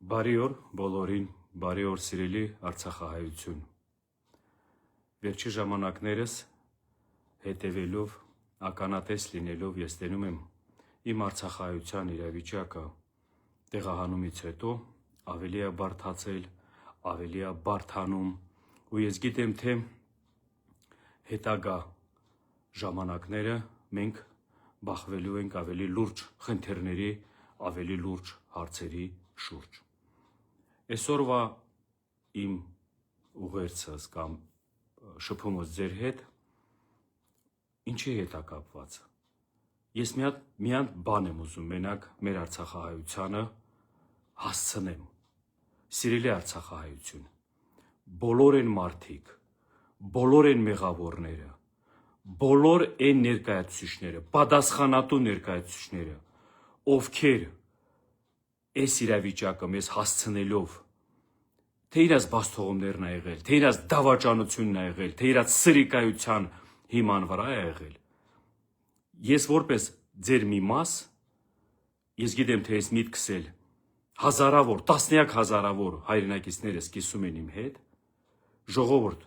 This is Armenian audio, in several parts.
Բարի օր բոլորին, բարի օր սիրելի Արցախահայություն։ Վերջի ժամանակներս հետևելով, ականատես լինելով ես տենում եմ իմ Արցախահայության իրավիճակը տեղահանումից հետո ավելի է բարդացել, ավելի է բարդանում ու ես գիտեմ, թե հետագա ժամանակները մենք բախվելու ենք ավելի լուրջ խնդիրների, ավելի լուրջ հարցերի շուրջ։ Այսօրվա իմ ուղերձս կամ շփումս ձեր հետ ինչի հետ է կապված։ Ես մի հատ բան եմ ուզում մենակ մեր Արցախահայությանը հասցնեմ։ Սիրելի Արցախահայություն, բոլոր են մարդիկ, բոլոր են մեղավորները, բոլոր են ներկայացուցիչները, պատասխանատու ներկայացուցիչները, ովքեր այս իրավիճակը մեզ հասցնելով, թե իրաց բացթողումներն է եղել, թե իրաց դավաճանությունն է եղել, թե իրաց սրիկայության հիման վրա է եղել։ Ես որպես ձեր մի մաս, ես գիտեմ, թե այս միտքս էլ հազարավոր, տասնյակ հազարավոր հայրենակիցներս կիսում են իմ հետ, ժողովուրդ,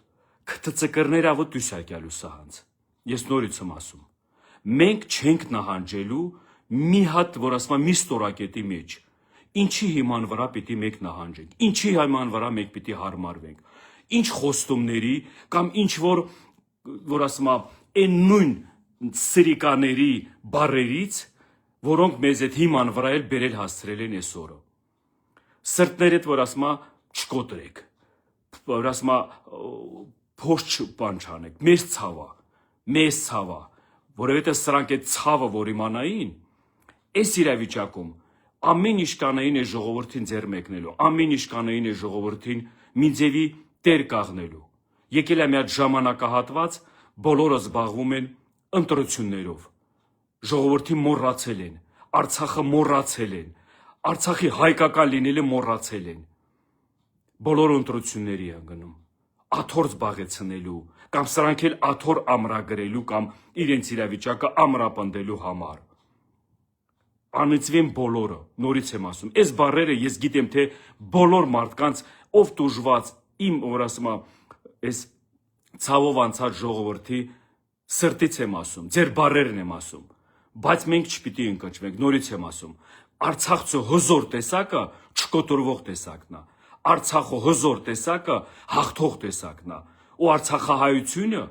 քթծկրներ ավը տյուսակյալու սահանց։ Ես նորից եմ ասում, մենք չենք նահանջելու մի հատ, որ ասում մի ստորակետի մեջ, ինչի հիման վրա պիտի մենք նահանջենք, ինչի հիման վրա մենք պիտի հարմարվենք, ինչ խոստումների կամ ինչ որ ասում են նույն սրիկաների բարերից, որոնք մեզ այդ հիման վրա էլ բերել հասցրել են այս օրը։ Սրտներդ, որ ասում չկոտրեք, որ ասում փոշ բան չանեք, մեզ ցավա, որովհետև սրանք այդ ցավը, որ իմանային, այս իրավիճակում ամեն ինչ կանային այս ժողովրդին ձեռ մեկնելու, ամեն ինչ կանային այս ժողովրդին մի ձևի տեր կաղնելու։ Եկել է մի հատ ժամանակահատված, բոլորը զբաղվում են ընտրություններով, ժողովրդին մոռացել են, Արցախը մոռացել են, Արցախի հայկական լինելը մոռացել են։ Բոլորը ընտրությունների են գնում, աթոռ զբաղեցնելու, կամ սրանք էլ աթոռ ամրագրելու կամ իրենց իրավիճակը ամրապնդելու համար։ Անիծվեն բոլորը, նորից եմ ասում, այս բառերը ես գիտեմ, թե բոլոր մարդկանց ով տուժված իմ, որ ասում այս ցավով անցած ժողովրդի սրտից եմ ասում, ձեր բառերն եմ ասում, բայց մենք չպիտի ընկճվենք, նորից եմ ասում, Արցախցու հզոր տեսակը չկոտորվող տեսակն է, Արցախու հզոր տեսակը հաղթող տեսակն է, ու Արցախահայությունը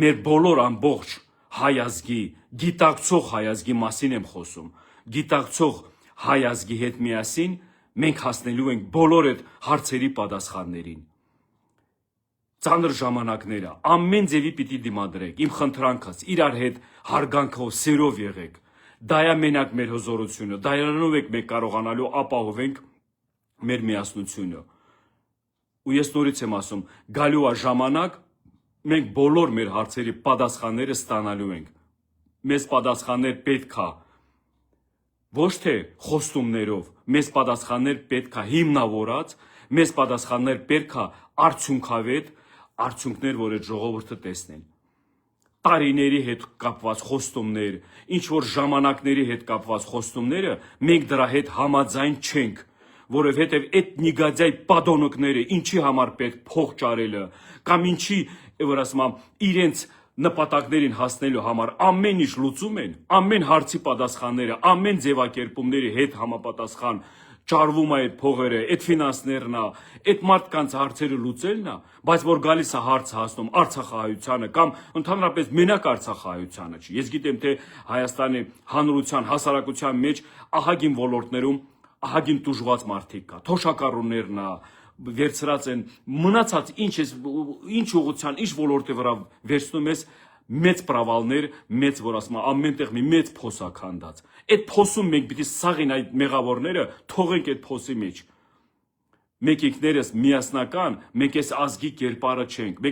մեր բոլոր ամբողջ հայ ազգի, գիտակցող հայ ազգի մասին եմ խոսում, գիտակցող հայ ազգի հետ միասին մենք հասնելու ենք բոլոր այդ հարցերի պատասխաններին։ Ծանր ժամանակները ամեն ձևի պիտի դիմադրեք, իմ խնդրանքս իրար հետ հարգանքով, սերով եղեք։ Դա է մենակ մեր հզորությունը, դրանով ենք մենք կարողանալու ապահովենք մեր միասնությունը։ Ու ես նորից եմ ասում, գալու է ժամանակ, մենք բոլոր մեր հարցերի պատասխանները ստանալու ենք։ Մեզ պատասխաններ պետք է ոչ թե խոստումներով, մեզ պատասխաններ պետք է հիմնավորած, մեզ պատասխաններ պետք է արդյունքավետ, արդյունքներ, որ այդ ժողովուրդը տեսնեն։ Տարիների հետ կապված խոստումներ, ինչ որ ժամանակների հետ կապված խոստումները, մենք դրա հետ համաձայն չենք, որովհետև այդ նիգադյայ պատոնոկները ինչի համար պետք փող ճարելը, կամ ինչի, որ ասում իրենց նպատակներին հասնելու համար ամեն ինչ լուծում են, ամեն հարցի պատասխանները, ամեն ձևակերպումների հետ համապատասխան ճարվում է այդ փողերը, այդ ֆինանսներն է, այդ մարդկանց հարցերը լուծելն է, բայց որ գալիս է հարցը հասնում Արցախահայությանը կամ ընդհանրապես մենակ Արցախահայությանը չի։ Ես գիտեմ, թե Հայաստանի հանրության, հասարակության մեջ ահագին ոլորտներում ահագին տուժված մարդիկ կա, թոշակառուներն է, վերցրած են, մնացած ինչ ուղղության, ինչ ոլորտի վրա վերցնում ես մեծ պրավալներ, մեծ, որ ասում ամենտեղ մի մեծ փոս է քանդած։ Այդ փոսում մենք պիտի սաղին այդ մեղավորները թողենք այդ փոսի մեջ։ Մենք ինքներս միասնական, մենք այս ազգի կերպարը չենք։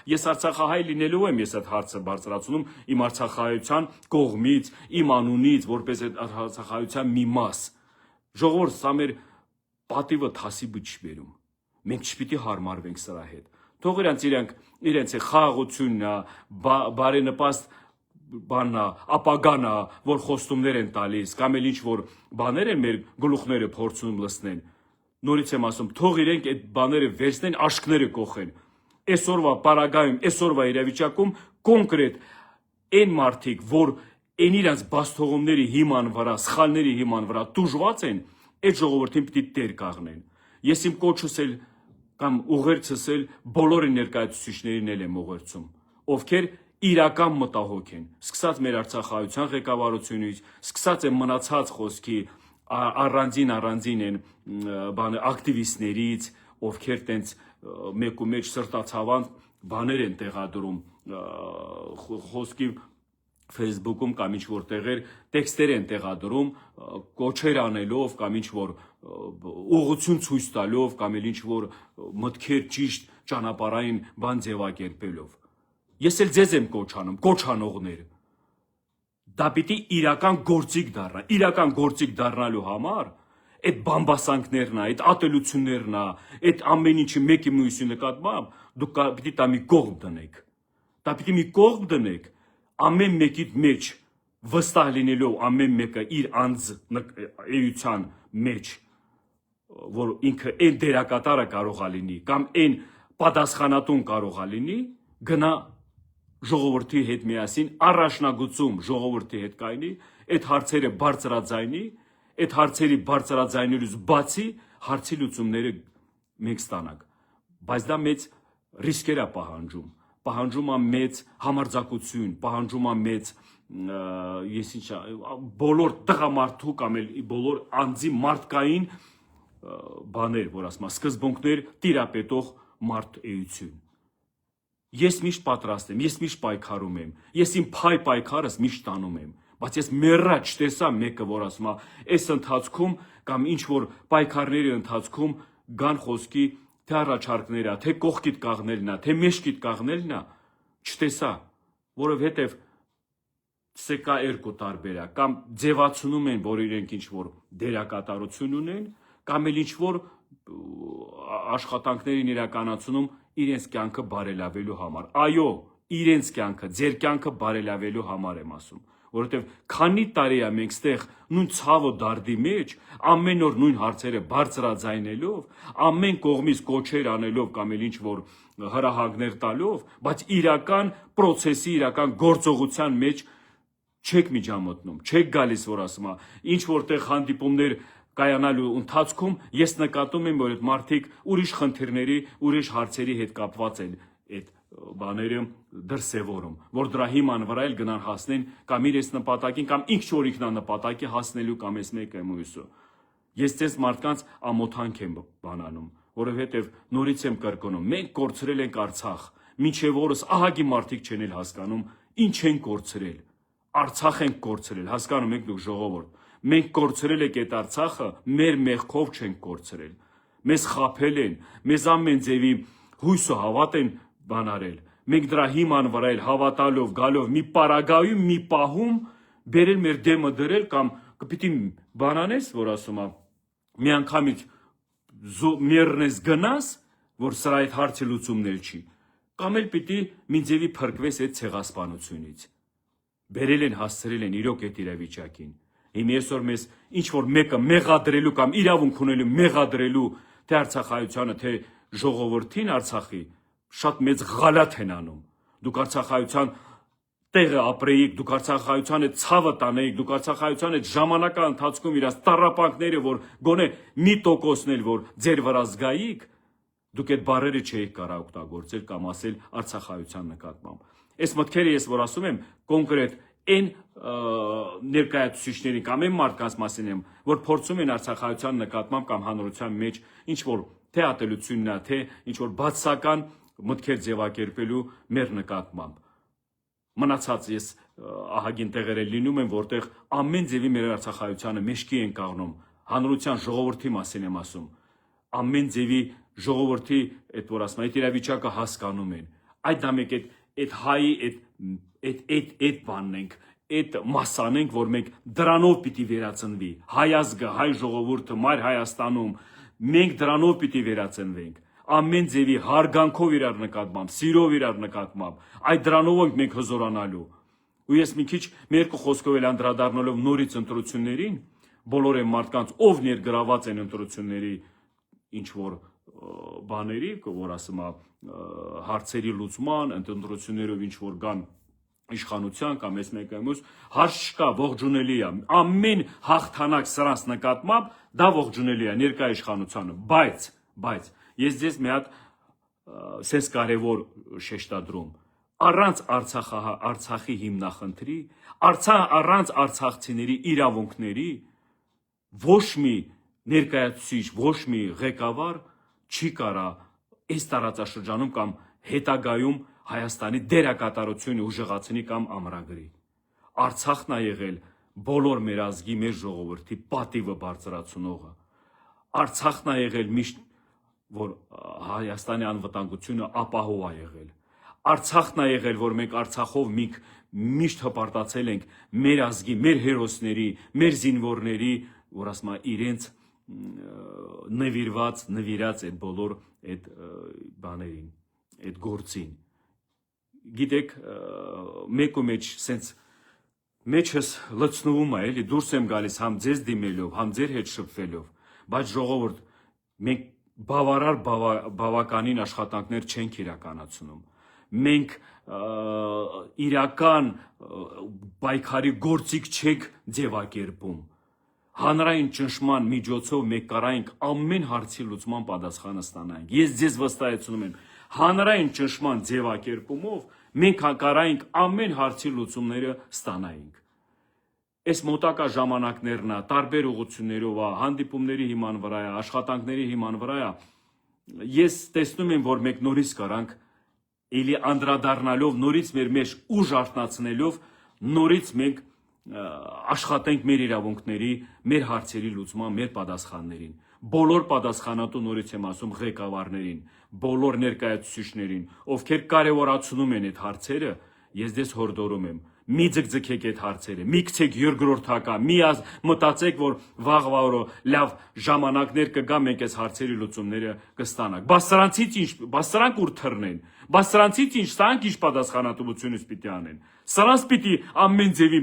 Ես Արցախահայ լինելու եմ ես այդ հարցը բարձրացնում իմ Արցախահայության կողմից, իմ անունից, որպես այդ Արցախահայության մի մաս։ Ժողովուրդ, սա մեր պատիվը թասիբը չի բերում։ Մենք չպիտի հարմարվենք սրա հետ։ Թող իրենց խաղաղությունն է, բարենպաստ բաննա, ապագանա, որ խոստումներ են տալիս, կամ էլ ինչ որ բաներ են մեր գլուխները փորձում լցնեն։ Նորից եմ ասում, թող իրենք այդ բաները վերցնեն, աշկները կոխեն։ Այսօրվա պարագայում, այսօրվա իրավիճակում կոնկրետ այն մարդիկ, որ այն իրանց բաստողումների հիման վրա, սխալների հիման վրա տուժված են, այդ ժողովրդին պիտի տեր կաղնեն։ Ես իմ կոչս էլ կամ ուղերձս էլ բոլորի ներկայացուցիչներին էլ եմ ուղերձում, ովքեր իրական մտահոգ են, սկսած մեր արցախայության ղեկավարությունից, սկսած են մնացած խոսքի առանձին են ակտիվիստներից, ովքեր տենց մեկ ու մեջ սրտացավանք բաներ են տեղադրում խոսքի Facebook-ում կամ ինչ որ տեղեր տեքստեր են տեղադրում կոչեր անելով կամ ինչ որ ուղղություն ցույց տալով կամ էլ ինչ որ մտքեր ճիշտ ճանապարհային բան ձևակերպելով։ Ես էլ ձեզ եմ կոչ անում, կոչ անողներ։ Դա պիտի իրական գործիք դառնա, իրական գործիք դառնալու համար այդ բամբասանքներն է, այդ ատելություններն է, այդ ամեն ինչը մեկի մյուսի նկատմամբ դուք պիտի դա մի կողմ դնեք։ Դա պիտի մի կողմ դնեք, ամեն մեկի մեջ վստահ լինելով ամեն մեկը իր անձ էության մեջ, որ ինքը այն դերակատարը կարող է լինի կամ այն պատասխանատուն կարող է լինի, գնա ժողովրդի հետ միասին առաջնագծում ժողովրդի հետ կայնի, այդ հարցերը բարձրաձայնի, այդ հարցերի բարձրաձայնելուց բացի հարցի լուծումները մենք ստանանք, բայց դա մեծ ռիսկեր է պահանջում է մեծ համարձակություն, պահանջում է մեծ բոլոր տղամարդու կամ էլ բոլոր անձի մարդկային բաներ, որ ասում սկզբունքներ տիրապետող մարդ էություն։ Ես միշտ պատրաստ եմ, ես միշտ պայքարում եմ, ես իմ պայքարս միշտ տանում եմ, բայց ես մեռա չտեսա մեկը, որ ասում այս ընթացքում կամ ինչ որ պայքարների ընթացքում գան խոսքի թե առաջարկներ է, թե կողքիդ կաղնելն է, թե մեջքիդ կաղնելն է, չտեսա, որովհետև սա կա երկու տարբերակ, կամ ձևացնում են, որ իրենք ինչ որ դերակատարություն ունեն, կամ էլ ինչ որ աշխատանքներին իրականացնում իրենց կյանքը բարելավելու համար։ Այո, իրենց կյանքը, ձեր կյանքը բարելավելու համար եմ ասում, որովհետև քանի տարի է մենք ստեղ նույն ցավո դարդի մեջ, ամեն օր նույն հարցերը բարձրաձայնելով, ամեն կողմից կոչեր անելով կամ էլ ինչ որ հրահանգներ տալով, բայց իրական process-ի, իրական գործողության մեջ չեք միջամտնում, չեք գալիս, որ ասում ինչ որտեղ հանդիպումներ կայանալու ընթացքում ես նկատում եմ, որ այդ մարդիկ ուրիշ խնդիրների, ուրիշ հարցերի հետ կապված են այդ բաները դրսևորում, որ դրա հիման վրա էլ գնան հասնեն կամ իրենց նպատակին կամ ինչ որ ինքնանպատակի հասնելու կամ այս մեկը մյուսը։ Ես ձեզ մարդկանց ամոթանք եմ բանանում, որովհետև նորից եմ կրկնում, մենք կորցրել ենք Արցախ, մինչև օրս ահագի մարդիկ չեն էլ հասկանում, ինչ են կորցրել, Արցախ ենք կորցրել, հասկանում եք դուք ժողովուրդ, մենք կորցրել ենք այդ Արցախը, մեր մեղքով չենք կորցրել, մեզ խաբել են, մեզ ամեն ձևի հույսը հավատ են բանարել, մենք դրա հիման վրա էլ հավատալով, գալով մի պարագայում, մի պահում բերել մեր դեմը դրել կամ կպիտի բանանես, որ ասում է, մի անգամից մեռնես գնաս, որ սրա այդ հարցի լուծումն չի, կամ էլ պիտի մի ձևի փրկվես այդ ցեղասպանությունից։ Բերել են, հասցրել են իրոք այդ իրավիճակին։ Հիմա այսօր մեզ ինչ որ մեկը մեղադրելու կամ իրավունք ունելու մեղադրելու թե արցախայությանը, թե ժողովրդին Արցախի շատ մեծ ղալաթ են անում։ Դուք արցախայության տեղը ապրեիք, դուք արցախայության այդ ցավը տանեիք, դուք արցախայության այդ ժամանակա ընթացքում իրաց տառապանքները, որ գոնե մի տոկոսն էլ որ ձեր վրա զգայիք, դուք այդ բառերը չէիք կարող օգտագործել կամ ասել արցախայության նկատմամբ։ Այս մտքերը ես որ ասում եմ կոնկրետ այն ներկայացուցիչների կամ այն մարդկանց մասին եմ, որ փորձում են արցախայության նկատմամբ կամ հանրության մեջ ինչ որ թե ատելությունն է, թե ինչ որ բացական մտքեր ձևակերպելու մեր նկատմամբ։ Մնացած ես ահագին տեղեր լինում եմ, որտեղ ամեն ձևի մեր արցախայությանը մեջքի են կաղնում, հանրության ժողովրդի մասին եմ ասում, ամեն ձևի ժողովրդի այդ որ ասում այդ իրավիճակը հասկանում են, այդ դա մեկ այդ հայի այդ բանն ենք, այդ մասան ենք, որ մենք դրանով պիտի վերածնվի, հայ ազգը, հայ ժողովուրդը, մայր Հայաստանում, մենք դրանով պիտի վերածնվենք, ամեն ձևի հարգանքով իրար նկատմամբ, սիրով իրար նկատմամբ, այդ դրանով ենք մենք հզորանալու, Ու ես մի քիչ մի երկու խոսքով էլ անդրադառնալով նորից ընտրություններին, բոլոր այն մարդկանց, ով ներգրաված են ընտրությունների ինչ որ բաների, որ ասում է հարցերի լուծման, ընտրություններով ինչ որ գան իշխանության կամ այս մեկը մյուս, հարց չկա, ողջունելի է, ամեն հաղթանակ սրանց նկատմամբ դա ողջունելի է ներկա իշխանությանը, բայց ես ձեզ մի հատ սենց կարևոր շեշտադրում, առանց Արցախի հիմնախնդրի, առանց արցախցիների իրավունքների, ոչ մի ներկայացուցիչ, ոչ մի ղեկավար չի կարա այս տարածաշրջանում կամ հետագայում Հայաստանի դերակատարությունը ուժեղացնի կամ ամրագրի։ Արցախն է եղել բոլոր մեր ազգի, մեր ժողովրդի պատիվը բարձրացնողը։ Արցախն է եղել միշտ, որ Հայաստանի անվտանգությունը ապահով է եղել։ Արցախն է եղել, որ մենք Արցախով միշտ հպարտացել ենք մեր ազգի, մեր հերոսների, մեր զինվորների, որ ասում է իրենց նվիրած այդ բոլոր այդ բաներին, այդ գործին։ Գիտեք, մեկու մեջ սենց մեջս լցնվում է, էլի դուրս եմ գալիս համ ձեզ դիմելով, համ ձեր հետ շփվելով, բայց ժողովուրդ, մենք բավականին աշխատանքներ չենք իրականացնում։ Մենք իրական պայքարի գործիք չենք ձևակերպում։ Հանրային ճնշման միջոցով մենք կարայինք ամեն հարցի լուծման պատասխանը ստանանք։ Ես ձեզ վստահեցնում եմ, հանրային ճնշման ձևակերպումով մենք կարայինք ամեն հարցի լուծումները ստանայինք։ Այս մոտակա ժամանակներն է, տարբեր ուղղություններով է, հանդիպումների հիման վրա է, աշխատանքների հիման վրա է, ես տեսնում եմ, որ մենք նորից կարանք էլի անդրադառնալով, նորից մեր մեջ ուժ արթնացնելով, նորից մենք աշխատենք մեր իրավունքների, մեր հարցերի լուծման, մեր պատասխաններին։ Բոլոր պատասխանատու նորից եմ ասում ղեկավարներին, բոլոր ներկայացուցիչներին, ովքեր կարևորացնում են այդ հարցերը, ես դες հորդորում եմ։ Մի ձգձգեք այդ հարցերը, մի գցեք երկրորդական, մի մտածեք, որ վաղվա օրը լավ ժամանակներ կգա, մենք այս հարցերի լուծումները կստանանք։ Բայց սրանցից ինչ, բայց սրանք ուր թռնեն, բայց սրանցից ինչ, սրանք ինչ պատասխանատվությունից պիտի անեն։ Սրանց պիտի ամեն ձևի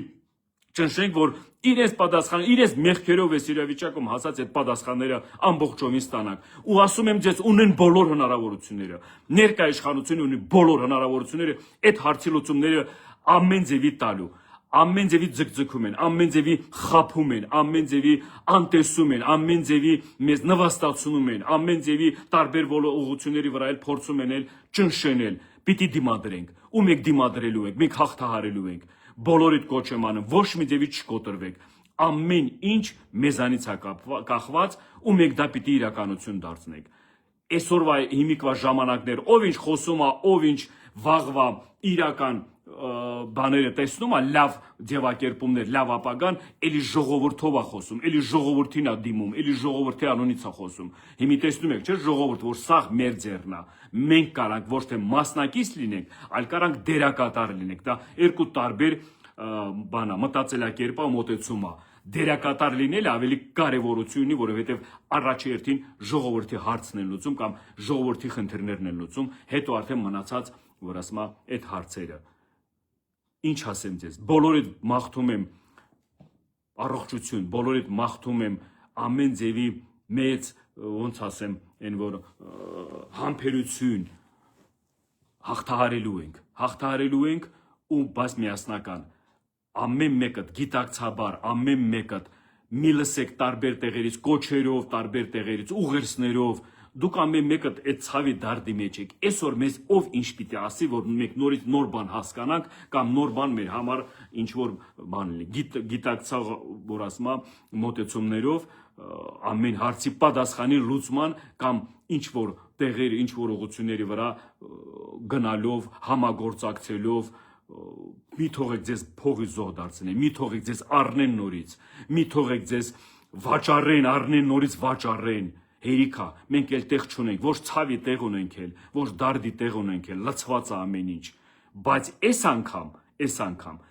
ճնշենք, որ իրենց պատասխան, իրենց մեղքերով այս իրավիճակում հասած այդ պատասխանները ամբողջովին ստանանք։ Ու ասում եմ ձեզ, ունեն բոլոր հնարավորությունները։ Ներկա իշխանությունը ունի բոլոր հնարավորությունները այդ հարցի լուծումները ամեն ձևի տալու, ամեն ձևի ձգձգում են, ամեն ձևի խափում են, ամեն ձևի անտեսում են, ամեն ձևի մեզ նվաստացնում են, ամեն ձևի տարբեր ուղղությունների վրա էլ փորձում են ճնշել, պիտի դիմադրենք, ու մենք դիմադրելու ենք, մենք հաղթահարելու ենք, բոլորիդ կոչ եմ անում, ոչ մի ձևի չկոտրվեք, ամեն ինչ մեզանից է կախված, ու մենք դա պիտի իրականություն դարձնենք։ Այսօրվա հիմիկվա ժամանակներ, ով ինչ խոսում է, ով ինչ վաղվա իրական բաները տեսնում է, լավ ձևակերպումներ, լավ ապագան, էլի ժողովրդով է խոսում, էլի ժողովրդին է դիմում, էլի ժողովրդի անունից է խոսում։ Հիմի տեսնում եք, չէ՞ ժողովուրդ, որ սաղ մեր ձեռն է։ Մենք կարանք ոչ թե մասնակից լինենք, այլ կարանք դերակատար լինենք։ Դա երկու տարբեր բան է, մտածելակերպ է, մոտեցում է։ Դերակատար լինելը ավելի կարևորություն ունի, որովհետև առաջի հերթին ժողովրդի հարցն են լուծում կամ ժողովրդի խնդիրներն են լուծում, հետո արդեն մնացած, որ ասում է, այդ հարցերը։ Ինչ ասեմ ձեզ, բոլորիդ մաղթում եմ առողջություն, բոլորիդ մաղթում եմ ամեն ձևի մեծ, ոնց ասեմ, այն որ համբերություն, հաղթահարելու ենք ու բայց միասնական, ամեն մեկդ գիտակցաբար, ամեն մեկդ մի լսեք տարբեր տեղերից, կոչերով, տարբեր տեղերից, ուղերձներով, դուք ամեն մեկդ այդ ցավի դարդի մեջ եք։ Այսօր մեզ ով ինչ պիտի ասի, որ մենք նորից նոր բան հասկանանք կամ նոր բան մեր համար ինչ որ բան լինի։ Գիտակցող, որ ասում է, մոտեցումներով ամեն հարցի պատասխանի լուծման կամ ինչ որ տեղեր, ինչ որ ուղղությունների վրա գնալով, համագործակցելով, մի թողեք ձեզ փողի զոհ դարձնեն, մի թողեք ձեզ առնեն նորից, մի թողեք ձեզ վաճառեն, առնեն նորից վաճառեն։ Հերիքա, մենք էլ տեղ չունենք, ոչ ցավի տեղ ունենք էլ, ոչ դարդի տեղ ունենք էլ, լցված է ամեն ինչ։ Բայց այս անգամ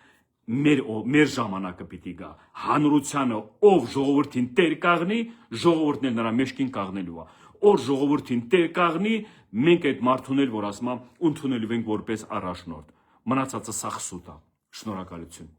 մեր ժամանակը պիտի գա։ Հանրությանը ով ժողովրդին տեր կաղնի, ժողովուրդն էլ նրա մեջքին կաղնելու է։ Որ ժողովրդին տեր կաղնի, մենք այդ մարդուն էլ որ ասում եմ, ընդունելու ենք որպես առաջնորդ։ Մնացածը սաղ սուտ է։ Շնորհակալություն։